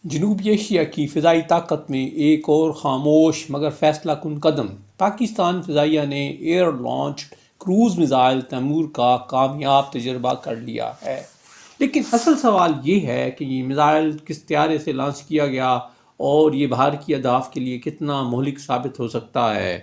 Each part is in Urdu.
جنوبی ایشیا کی فضائی طاقت میں ایک اور خاموش مگر فیصلہ کن قدم۔ پاکستان فضائیہ نے air launch cruise missile Taimur کا کامیاب تجربہ کر لیا ہے، لیکن اصل سوال یہ ہے کہ یہ میزائل کس طیارے سے لانچ کیا گیا اور یہ بھارتی اہداف کے لیے کتنا مہلک ثابت ہو سکتا ہے۔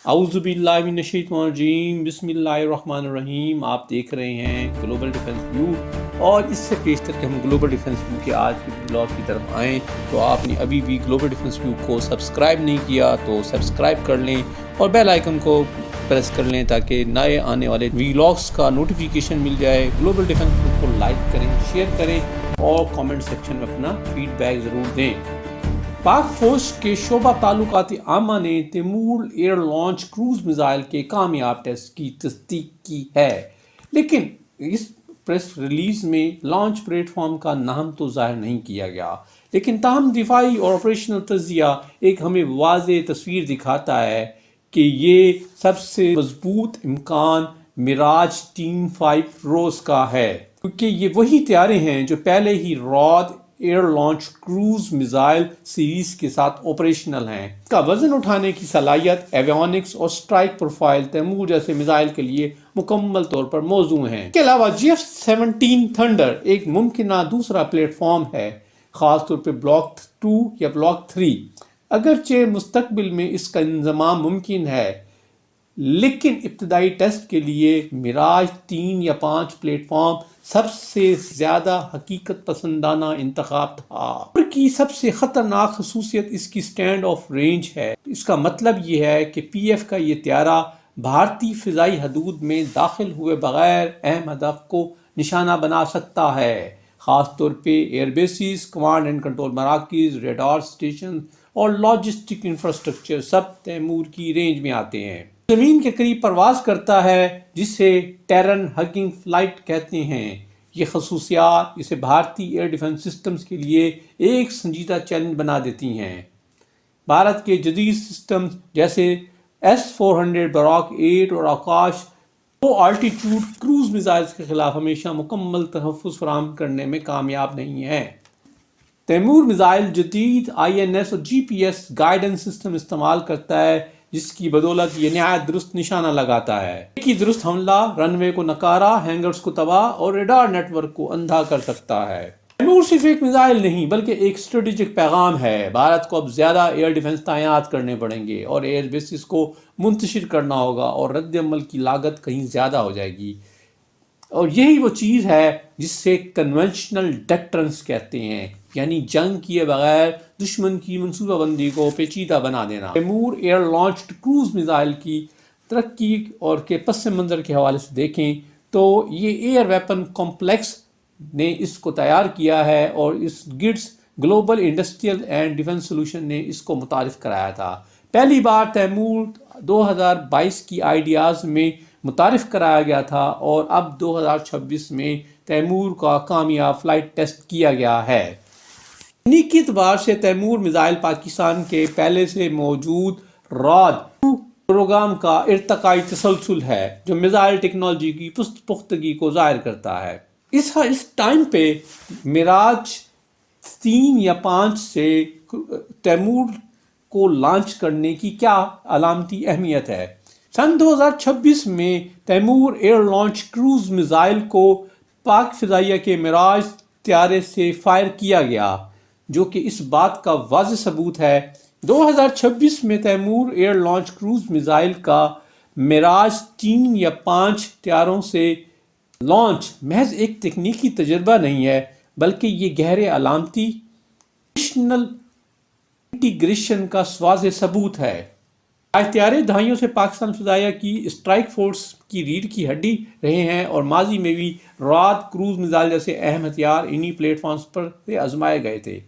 اعوذ باللہ من الشیطان الرجیم، بسم اللہ الرحمن الرحیم۔ آپ دیکھ رہے ہیں گلوبل ڈیفنس ویو، اور اس سے پیشتر کہ ہم گلوبل ڈیفنس ویو کے آج کے بلاگ کی طرف آئیں تو آپ نے ابھی بھی گلوبل ڈیفنس ویو کو سبسکرائب نہیں کیا تو سبسکرائب کر لیں اور بیل آئیکن کو پریس کر لیں تاکہ نئے آنے والے ویلاگس کا نوٹیفیکیشن مل جائے۔ گلوبل ڈیفنس ویو کو لائک کریں، شیئر کریں اور کامنٹ سیکشن میں اپنا فیڈ بیک ضرور دیں۔ پاک فوج کے شعبہ تعلقات عامہ نے Taimur air launch cruise missile کے کامیاب ٹیسٹ کی تصدیق کی ہے، لیکن اس پریس ریلیز میں لانچ پلیٹ فارم کا نام تو ظاہر نہیں کیا گیا، لیکن تاہم دفاعی اور آپریشنل تجزیہ ایک ہمیں واضح تصویر دکھاتا ہے کہ یہ سب سے مضبوط امکان میراج 3 روز کا ہے، کیونکہ یہ وہی طیارے ہیں جو پہلے ہی Raad air launch cruise missile series کے ساتھ آپریشنل ہیں۔ اس کا وزن اٹھانے کی صلاحیت، ایویونکس اور اسٹرائک پروفائل تیمور جیسے میزائل کے لیے مکمل طور پر موزوں ہیں۔ اس کے علاوہ GF-17 تھنڈر ایک ممکنہ دوسرا پلیٹ فارم ہے، خاص طور پہ بلاک 2 یا بلاک 3۔ اگرچہ مستقبل میں اس کا انضمام ممکن ہے، لیکن ابتدائی ٹیسٹ کے لیے میراج 3 یا 5 پلیٹ فارم سب سے زیادہ حقیقت پسندانہ انتخاب تھا۔ اور کی سب سے خطرناک خصوصیت اس کی سٹینڈ آف رینج ہے۔ اس کا مطلب یہ ہے کہ PF کا یہ طیارہ بھارتی فضائی حدود میں داخل ہوئے بغیر اہم ہدف کو نشانہ بنا سکتا ہے، خاص طور پہ air bases, command and control مراکز، ریڈار اسٹیشن اور لاجسٹک انفراسٹرکچر سب تیمور کی رینج میں آتے ہیں۔ زمین کے قریب پرواز کرتا ہے، جسے ٹیرن ہگنگ فلائٹ کہتے ہیں۔ یہ خصوصیات اسے بھارتی ایئر ڈیفنس سسٹمز کے لیے ایک سنجیدہ چیلنج بنا دیتی ہیں۔ بھارت کے جدید سسٹمز جیسے S-400 براک 8 اور آکاش لو آلٹیٹیوڈ کروز میزائلز کے خلاف ہمیشہ مکمل تحفظ فراہم کرنے میں کامیاب نہیں ہیں۔ تیمور میزائل جدید INS اور GPS گائیڈنس سسٹم استعمال کرتا ہے، جس کی بدولت یہ نہایت درست نشانہ لگاتا ہے۔ ایک ہی درست حملہ رن وے کو نکارا، ہینگرز کو تباہ اور ریڈار نیٹ ورک کو اندھا کر سکتا ہے۔ تیمور صرف ایک میزائل نہیں بلکہ ایک اسٹریٹجک پیغام ہے۔ بھارت کو اب زیادہ ایئر ڈیفنس تعینات کرنے پڑیں گے اور ایئر بیسز کو منتشر کرنا ہوگا اور رد عمل کی لاگت کہیں زیادہ ہو جائے گی، اور یہی وہ چیز ہے جس سے کنونشنل ڈیٹرنس کہتے ہیں، یعنی جنگ کیے بغیر دشمن کی منصوبہ بندی کو پیچیدہ بنا دینا۔ Taimur air launched cruise missile کی ترقی اور کے پس منظر کے حوالے سے دیکھیں تو یہ ایئر ویپن کمپلیکس نے اس کو تیار کیا ہے اور اس GIDS global industrial and defence solution نے اس کو متعارف کرایا تھا۔ پہلی بار تیمور 2022 کی آئیڈیاز میں متعارف کرایا گیا تھا اور اب 2026 میں تیمور کا کامیاب فلائٹ ٹیسٹ کیا گیا ہے۔ تکنیکی اعتبار سے تیمور میزائل پاکستان کے پہلے سے موجود راد پروگرام کا ارتقائی تسلسل ہے، جو میزائل ٹیکنالوجی کی پختگی کو ظاہر کرتا ہے۔ اس ٹائم پہ میراج 3 یا 5 سے تیمور کو لانچ کرنے کی کیا علامتی اہمیت ہے؟ سن 2026 میں Taimur air launch cruise missile کو پاک فضائیہ کے میراج طیارے سے فائر کیا گیا، جو کہ اس بات کا واضح ثبوت ہے۔ 2026 میں Taimur air launch cruise missile کا میراج 3 یا 5 طیاروں سے لانچ محض ایک تکنیکی تجربہ نہیں ہے، بلکہ یہ گہرے علامتی نیشنل انٹیگریشن کا واضح ثبوت ہے۔ آج طیارے دہائیوں سے پاکستان فضائیہ کی اسٹرائک فورس کی ریڑھ کی ہڈی رہے ہیں، اور ماضی میں بھی راد کروز میزائل جیسے اہم ہتھیار انہی پلیٹ فارمز پر آزمائے گئے تھے۔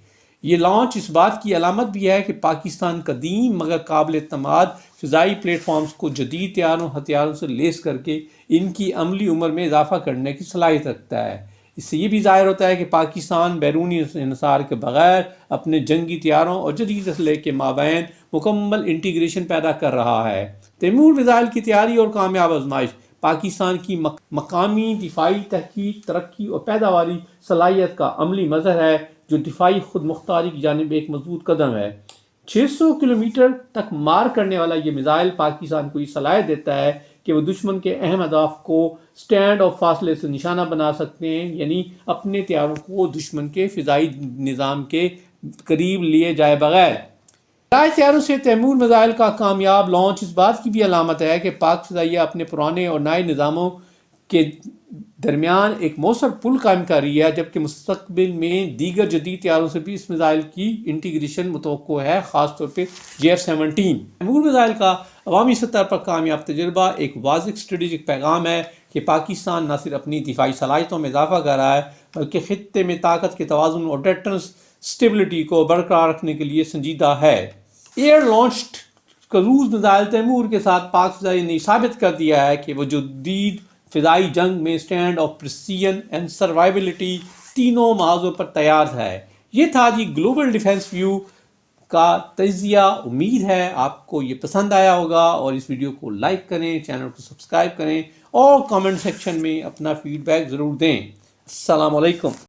یہ لانچ اس بات کی علامت بھی ہے کہ پاکستان قدیم مگر قابل اعتماد فضائی پلیٹ فارمز کو جدید ہتھیاروں سے لیس کر کے ان کی عملی عمر میں اضافہ کرنے کی صلاحیت رکھتا ہے۔ اس سے یہ بھی ظاہر ہوتا ہے کہ پاکستان بیرونی انحصار کے بغیر اپنے جنگی طیاروں اور جدید اسلحے کے مابین مکمل انٹیگریشن پیدا کر رہا ہے۔ تیمور میزائل کی تیاری اور کامیاب آزمائش پاکستان کی مقامی دفاعی تحقیق، ترقی اور پیداواری صلاحیت کا عملی مظہر ہے، جو دفاعی خود مختاری کی جانب ایک مضبوط قدم ہے۔ 600 کلومیٹر تک مار کرنے والا یہ میزائل پاکستان کو یہ صلاحیت دیتا ہے کہ وہ دشمن کے اہم اہداف کو سٹینڈ اور فاصلے سے نشانہ بنا سکتے ہیں، یعنی اپنے طیاروں کو دشمن کے فضائی نظام کے قریب لیے جائے بغیر۔ فضائی طیاروں سے تیمور میزائل کا کامیاب لانچ اس بات کی بھی علامت ہے کہ پاک فضائیہ اپنے پرانے اور نئے نظاموں کے درمیان ایک مؤثر پل قائم کر رہی ہے، جبکہ مستقبل میں دیگر جدید طیاروں سے بھی اس میزائل کی انٹیگریشن متوقع ہے، خاص طور پہ JF-17۔ تیمور میزائل کا عوامی سطح پر کامیاب تجربہ ایک واضح اسٹریٹجک پیغام ہے کہ پاکستان نہ صرف اپنی دفاعی صلاحیتوں میں اضافہ کر رہا ہے بلکہ خطے میں طاقت کے توازن اور ڈیٹرنس اسٹیبلٹی کو برقرار رکھنے کے لیے سنجیدہ ہے۔ Air launched cruise missile Taimur کے ساتھ پاک فضائیہ نے ثابت کر دیا ہے کہ وہ جدید فضائی جنگ میں اسٹینڈ آف پریسیژن اینڈ سروائیبلٹی تینوں محاذوں پر تیار ہے۔ یہ تھا جی گلوبل ڈیفنس ویو کا تجزیہ۔ امید ہے آپ کو یہ پسند آیا ہوگا، اور اس ویڈیو کو لائک کریں، چینل کو سبسکرائب کریں اور کامنٹ سیکشن میں اپنا فیڈ بیک ضرور دیں۔ السلام علیکم۔